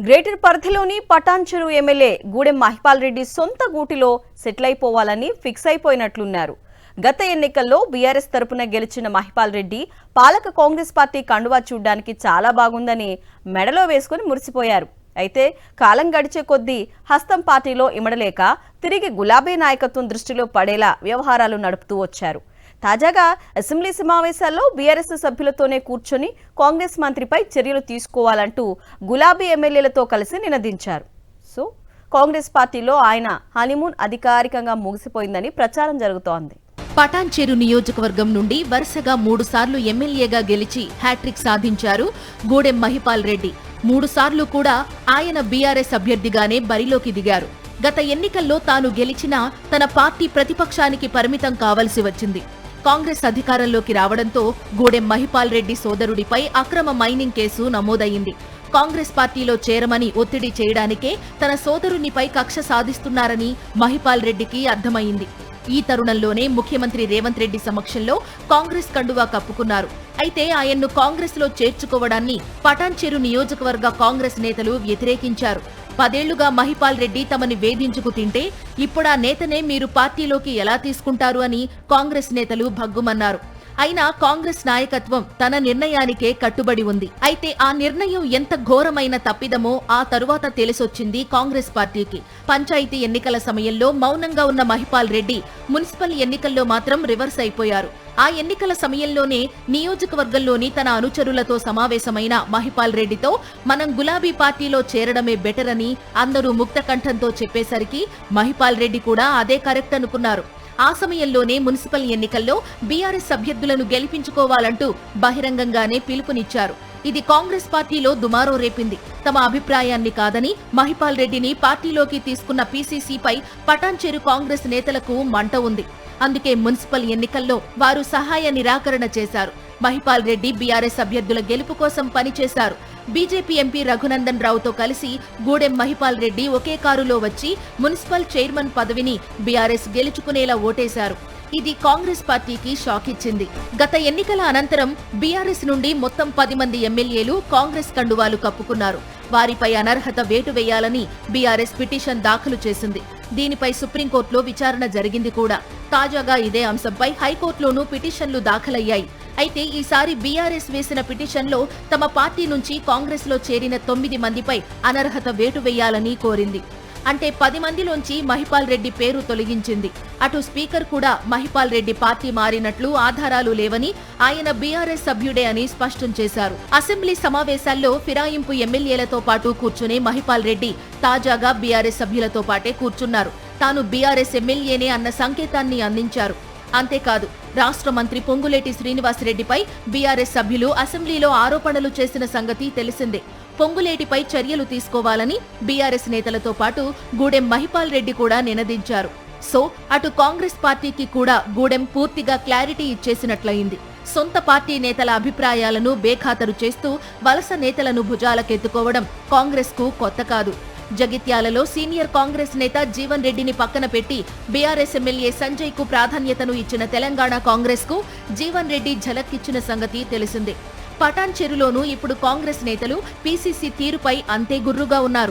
Greater పరిధిలోని Patancheru MLA Gudem Mahipal Reddy సొంత గూటిలో సెటిల్ అయిపోవాలని ఫిక్స్ అయిపోయినట్లున్నారు. గత ఎన్నికల్లో బీఆర్ఎస్ తరపున గెలిచిన మహిపాల్ రెడ్డి పాలక కాంగ్రెస్ పార్టీ కండువా చూడ్డానికి చాలా బాగుందని మెడలో వేసుకుని మురిసిపోయారు. అయితే కాలం గడిచే కొద్దీ హస్తం పార్టీలో ఇమడలేక తిరిగి గులాబీ నాయకత్వం దృష్టిలో పడేలా వ్యవహారాలు నడుపుతూ వచ్చారు. తాజాగా అసెంబ్లీ సమావేశాల్లో బీఆర్ఎస్ సభ్యులతోనే కూర్చొని కాంగ్రెస్ మంత్రిపై చర్యలు తీసుకోవాలంటూ గులాబీ ఎమ్మెల్యేలతో కలిసి నినదించారు. సో కాంగ్రెస్ పార్టీలో ఆయన హనీమూన్ అధికారికంగా ముగిసిపోయిందని ప్రచారం జరుగుతోంది. పటాన్చెరు నియోజకవర్గం నుండి వరుసగా 3 సార్లు ఎమ్మెల్యేగా గెలిచి హ్యాట్రిక్ సాధించారు గూడెం మహిపాల్ రెడ్డి. 3 సార్లు కూడా ఆయన బీఆర్ఎస్ అభ్యర్థిగానే బరిలోకి దిగారు. గత ఎన్నికల్లో తాను గెలిచినా తన పార్టీ ప్రతిపక్షానికి పరిమితం కావలసి వచ్చింది. కాంగ్రెస్ అధికారంలోకి రావడంతో గూడెం మహిపాల్ రెడ్డి సోదరుడిపై అక్రమ మైనింగ్ కేసు నమోదయింది. కాంగ్రెస్ పార్టీలో చేరమని ఒత్తిడి చేయడానికే తన సోదరునిపై కక్ష సాధిస్తున్నారని మహిపాల్ రెడ్డికి అర్థమైంది. ఈ తరుణంలోనే ముఖ్యమంత్రి రేవంత్ రెడ్డి సమక్షంలో కాంగ్రెస్ కండువా కప్పుకున్నారు. అయితే ఆయన్ను కాంగ్రెస్ లో చేర్చుకోవడాన్ని పటాన్చెరు నియోజకవర్గ కాంగ్రెస్ నేతలు వ్యతిరేకించారు. 10 ఏళ్లుగా మహిపాల్ రెడ్డి తమని వేధించుకు తింటే ఇప్పుడా నేతనే మీరు పార్టీలోకి ఎలా తీసుకుంటారు అని కాంగ్రెస్ నేతలు భగ్గుమన్నారు. అయినా కాంగ్రెస్ నాయకత్వం తన నిర్ణయానికే కట్టుబడి ఉంది. అయితే ఆ నిర్ణయం ఎంత ఘోరమైన తప్పిదమో ఆ తరువాత తెలిసొచ్చింది కాంగ్రెస్ పార్టీకి. పంచాయతీ ఎన్నికల సమయంలో మౌనంగా ఉన్న మహిపాల్ రెడ్డి మున్సిపల్ ఎన్నికల్లో మాత్రం రివర్స్ అయిపోయారు. ఆ ఎన్నికల సమయంలోనే నియోజకవర్గంలోని తన అనుచరులతో సమావేశమైన మహిపాల్ రెడ్డితో మనం గులాబీ పార్టీలో చేరడమే బెటర్ అని అందరూ ముక్త కంఠంతో చెప్పేసరికి మహిపాల్ రెడ్డి కూడా అదే కరెక్ట్ అనుకున్నారు. ఆ సమయంలోనే మున్సిపల్ ఎన్నికల్లో బీఆర్ఎస్ అభ్యర్థులను గెలిపించుకోవాలంటూ బహిరంగంగానే పిలుపునిచ్చారు. ఇది కాంగ్రెస్ పార్టీలో దుమారో రేపింది. తమ అభిప్రాయాన్ని కాదని మహిపాల్ రెడ్డిని పార్టీలోకి తీసుకున్న పీసీసీపై పటాన్చెరు కాంగ్రెస్ నేతలకు మంట ఉంది. అందుకే మున్సిపల్ ఎన్నికల్లో వారు సహాయ నిరాకరణ చేశారు. మహిపాల్ రెడ్డి బీఆర్ఎస్ అభ్యర్థుల గెలుపు కోసం పనిచేశారు. బీజేపీ ఎంపీ రఘునందన్ రావుతో కలిసి గూడెం మహిపాల్ రెడ్డి ఒకే కారులో వచ్చి మున్సిపల్ చైర్మన్ పదవిని బీఆర్ఎస్ గెలుచుకునేలా ఓటేశారు. ఇది కాంగ్రెస్ పార్టీకి షాక్ ఇచ్చింది. గత ఎన్నికల అనంతరం బీఆర్ఎస్ నుండి మొత్తం 10 మంది ఎమ్మెల్యేలు కాంగ్రెస్ కండువాలు కప్పుకున్నారు. వారిపై అనర్హత వేటు వేయాలని బీఆర్ఎస్ పిటిషన్ దాఖలు చేసింది. దీనిపై సుప్రీంకోర్టులో విచారణ జరిగింది కూడా. తాజాగా ఇదే అంశంపై హైకోర్టులోనూ పిటిషన్లు దాఖలయ్యాయి. అయితే ఈసారి బీఆర్ఎస్ వేసిన పిటిషన్లో తమ పార్టీ నుంచి కాంగ్రెస్ లో చేరిన 9 మందిపై అనర్హత వేటు వేయాలని కోరింది. అంటే 10 మందిలోంచి మహిపాల్ రెడ్డి పేరు తొలగించింది. అటు స్పీకర్ కూడా మహిపాల్ రెడ్డి పార్టీ మారినట్లు ఆధారాలు లేవని, ఆయన బీఆర్ఎస్ సభ్యుడే అని స్పష్టం చేశారు. అసెంబ్లీ సమావేశాల్లో ఫిరాయింపు ఎమ్మెల్యేలతో పాటు కూర్చునే మహిపాల్ రెడ్డి తాజాగా బీఆర్ఎస్ సభ్యులతో పాటే కూర్చున్నారు. తాను బీఆర్ఎస్ ఎమ్మెల్యేనే అన్న సంకేతాన్ని అందించారు. అంతేకాదు, రాష్ట్ర మంత్రి పొంగులేటి శ్రీనివాసరెడ్డిపై బీఆర్ఎస్ సభ్యులు అసెంబ్లీలో ఆరోపణలు చేసిన సంగతి తెలిసిందే. పొంగులేటిపై చర్యలు తీసుకోవాలని బీఆర్ఎస్ నేతలతో పాటు గూడెం మహిపాల్ రెడ్డి కూడా నినదించారు. సో అటు కాంగ్రెస్ పార్టీకి కూడా గూడెం పూర్తిగా క్లారిటీ ఇచ్చేసినట్లయింది. సొంత పార్టీ నేతల అభిప్రాయాలను బేఖాతరు చేస్తూ వలస నేతలను భుజాలకెత్తుకోవడం కాంగ్రెస్ కు కొత్త కాదు. జగిత్యాలలో సీనియర్ కాంగ్రెస్ నేత జీవన్ రెడ్డిని పక్కన పెట్టి బీఆర్ఎస్ ఎమ్మెల్యే సంజయ్ కు ప్రాధాన్యతను ఇచ్చిన తెలంగాణ కాంగ్రెస్ కు జీవన్ రెడ్డి ఝలక్ ఇచ్చిన సంగతి తెలిసిందే. పటాన్చెరులోనూ ఇప్పుడు కాంగ్రెస్ నేతలు పీసీసీ తీరుపై అంతే గుర్రుగా ఉన్నారు.